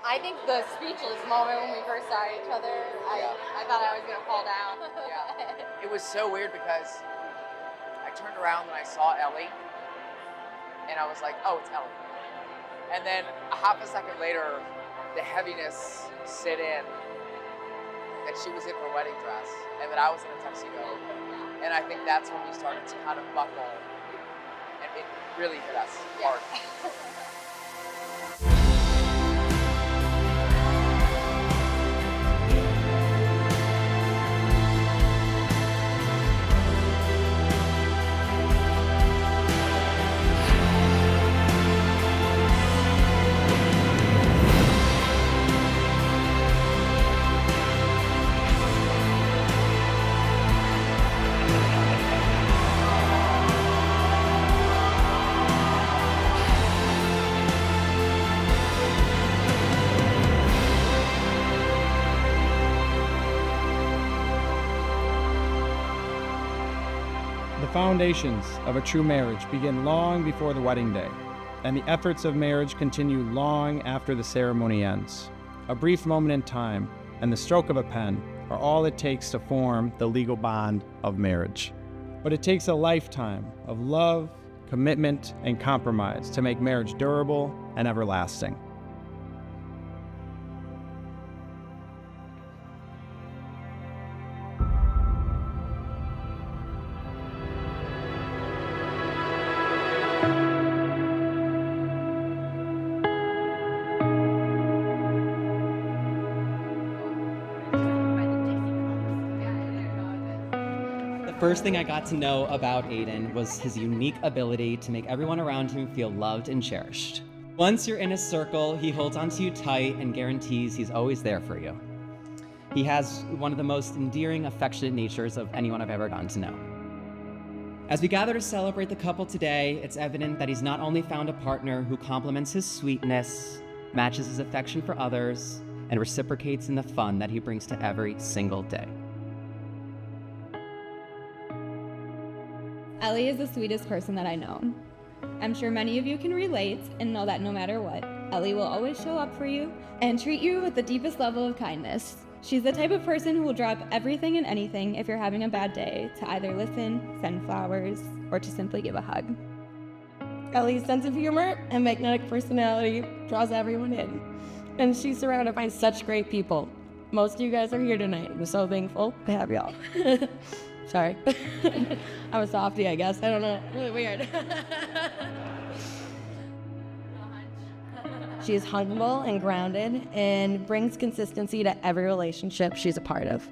I think the speechless moment when we first saw each other, I thought I was going to fall down. Yeah. It was so weird because I turned around and I saw Ellie, and I was like, oh, it's Ellie. And then a half a second later, the heaviness set in that she was in her wedding dress and that I was in a tuxedo. And I think that's when we started to kind of buckle, and it really hit us hard. The foundations of a true marriage begin long before the wedding day, and the efforts of marriage continue long after the ceremony ends. A brief moment in time and the stroke of a pen are all it takes to form the legal bond of marriage. But it takes a lifetime of love, commitment, and compromise to make marriage durable and everlasting. The first thing I got to know about Aidan was his unique ability to make everyone around him feel loved and cherished. Once you're in his circle, he holds onto you tight and guarantees he's always there for you. He has one of the most endearing, affectionate natures of anyone I've ever gotten to know. As we gather to celebrate the couple today, it's evident that he's not only found a partner who complements his sweetness, matches his affection for others, and reciprocates in the fun that he brings to every single day. Ellie is the sweetest person that I know. I'm sure many of you can relate and know that no matter what, Ellie will always show up for you and treat you with the deepest level of kindness. She's the type of person who will drop everything and anything if you're having a bad day to either listen, send flowers, or to simply give a hug. Ellie's sense of humor and magnetic personality draws everyone in, and she's surrounded by such great people. Most of you guys are here tonight. I'm so thankful to have y'all. Sorry. I'm a softie, I guess. I don't know. Really weird. She is humble and grounded and brings consistency to every relationship she's a part of.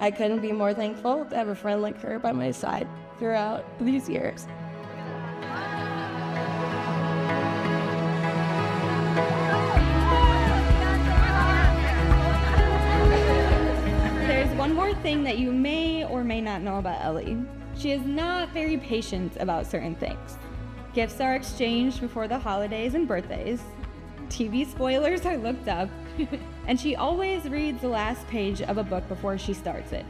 I couldn't be more thankful to have a friend like her by my side throughout these years. There's one more thing that you may or may not know about Ellie. She is not very patient about certain things. Gifts are exchanged before the holidays and birthdays. TV spoilers are looked up. And she always reads the last page of a book before she starts it.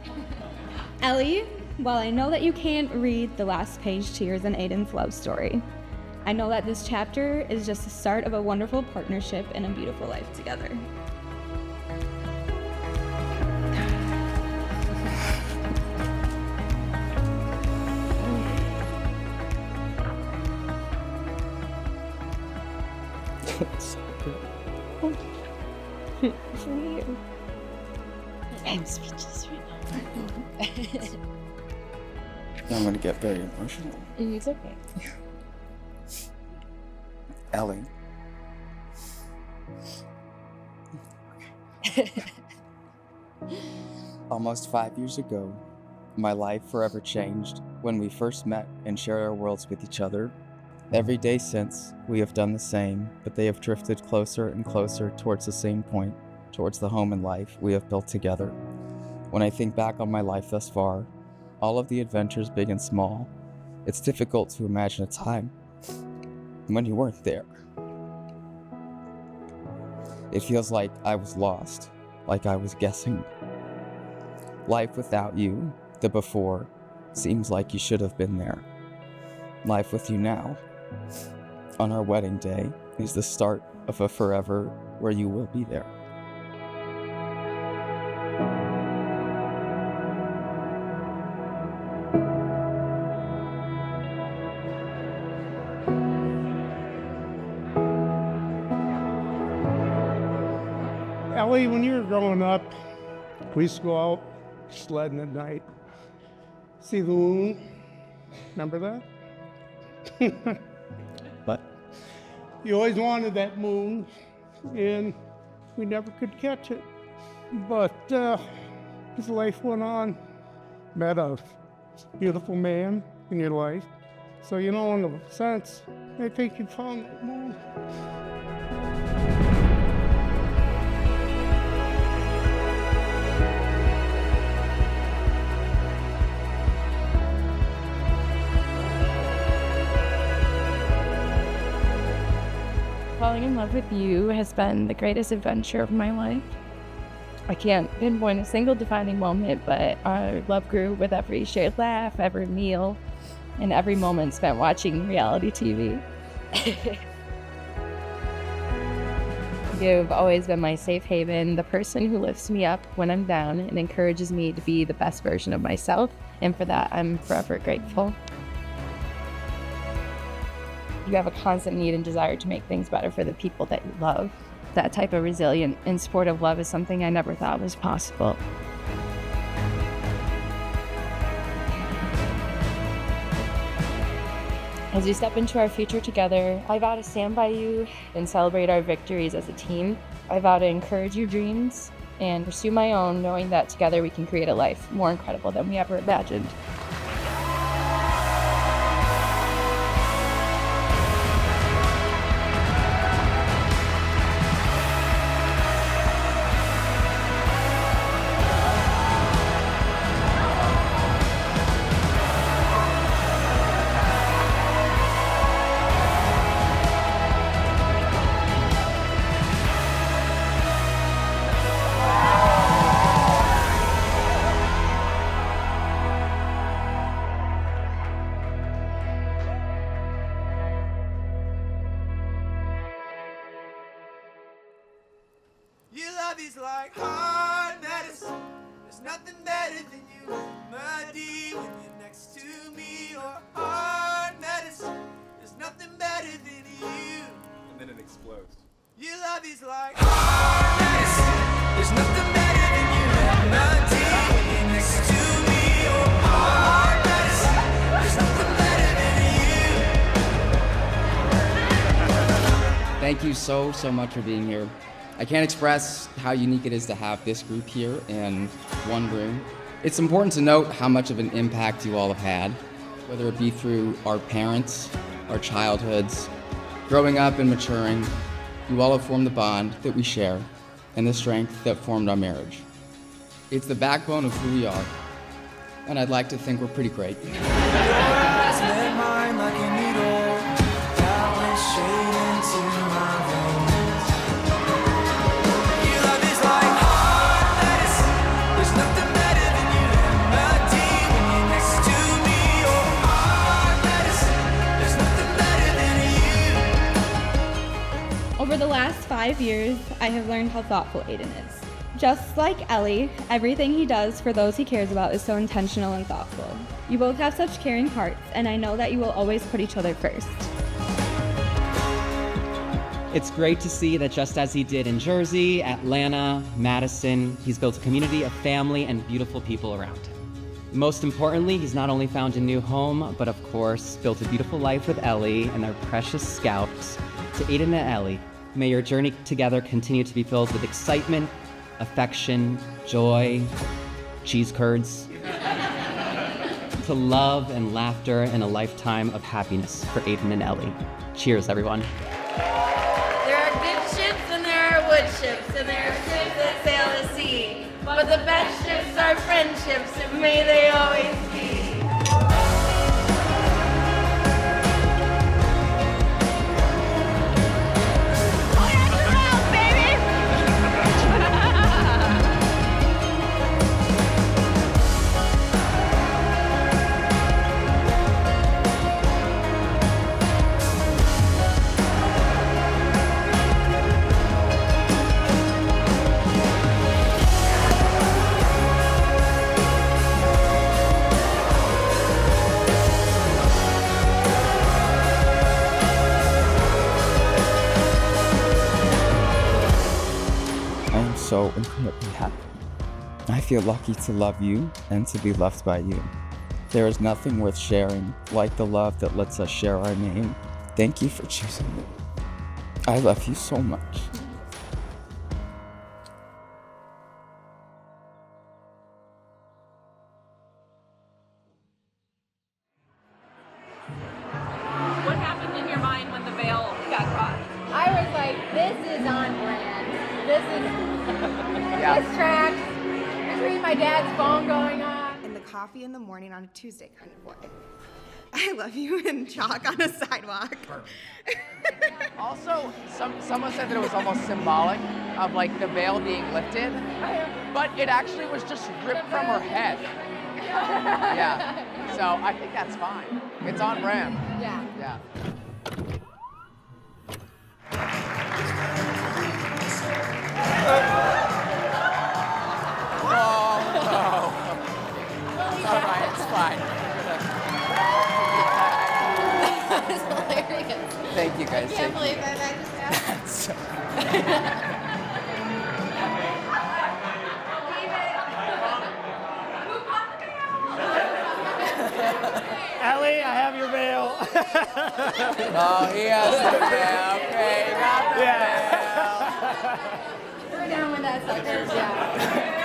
Ellie, while I know that you can't read the last page to yours and Aidan's love story, I know that this chapter is just the start of a wonderful partnership and a beautiful life together. For you. I'm speechless right now. I'm going to get very emotional. It's okay. Ellie. Almost 5 years ago, my life forever changed when we first met and shared our worlds with each other. Every day since, we have done the same, but they have drifted closer and closer towards the same point, towards the home and life we have built together. When I think back on my life thus far, all of the adventures big and small, it's difficult to imagine a time when you weren't there. It feels like I was lost, like I was guessing. Life without you, the before, seems like you should have been there. Life with you now, on our wedding day, is the start of a forever where you will be there. Ellie, when you were growing up, we used to go out sledding at night. See the moon? Remember that? But You always wanted that moon, and we never could catch it. But as life went on, met a beautiful man in your life. So, in a sense, I think you found that moon. Falling in love with you has been the greatest adventure of my life. I can't pinpoint a single defining moment, but our love grew with every shared laugh, every meal, and every moment spent watching reality TV. You've always been my safe haven, the person who lifts me up when I'm down and encourages me to be the best version of myself, and for that I'm forever grateful. You have a constant need and desire to make things better for the people that you love. That type of resilient and supportive love is something I never thought was possible. As we step into our future together, I vow to stand by you and celebrate our victories as a team. I vow to encourage your dreams and pursue my own, knowing that together we can create a life more incredible than we ever imagined. Your love is like hard medicine. There's nothing better than you, my dear, when you're next to me. Or hard medicine. There's nothing better than you. And then it explodes. Your love is like hard medicine. There's nothing better than you, my dear, when you're next to me. Or hard medicine. There's nothing better than you. thank you so much for being here. I can't express how unique it is to have this group here in one room. It's important to note how much of an impact you all have had, whether it be through our parents, our childhoods, growing up and maturing. You all have formed the bond that we share and the strength that formed our marriage. It's the backbone of who we are, and I'd like to think we're pretty great. Over the last 5 years, I have learned how thoughtful Aidan is. Just like Ellie, everything he does for those he cares about is so intentional and thoughtful. You both have such caring hearts, and I know that you will always put each other first. It's great to see that just as he did in Jersey, Atlanta, Madison, he's built a community of family and beautiful people around him. Most importantly, he's not only found a new home, but of course, built a beautiful life with Ellie and their precious scouts. To Aidan and Ellie, may your journey together continue to be filled with excitement, affection, joy, cheese curds, to love and laughter and a lifetime of happiness for Aidan and Ellie. Cheers, everyone. There are good ships and there are wood ships and there are ships that sail the sea. But the best ships are friendships, and may they always be. so incredibly happy. I feel lucky to love you and to be loved by you. There is nothing worth sharing like the love that lets us share our name. Thank you for choosing me. I love you so much. What happened in your mind when the veil got caught? I was like, this is on brand. This is this tracks between my dad's phone going on. And the coffee in the morning on a Tuesday kind of way. I love you and chalk on a sidewalk. Also, someone said that it was almost symbolic of like the veil being lifted, but it actually was just ripped from her head. Yeah. So I think that's fine. It's on brand. Yeah. Yeah. Oh, no. All right, it's fine. That was hilarious. Thank you guys. I can't believe that just happened. Ellie, I have your veil. Oh, he has the veil. Okay, got the veil. We're down with that suckers, yeah.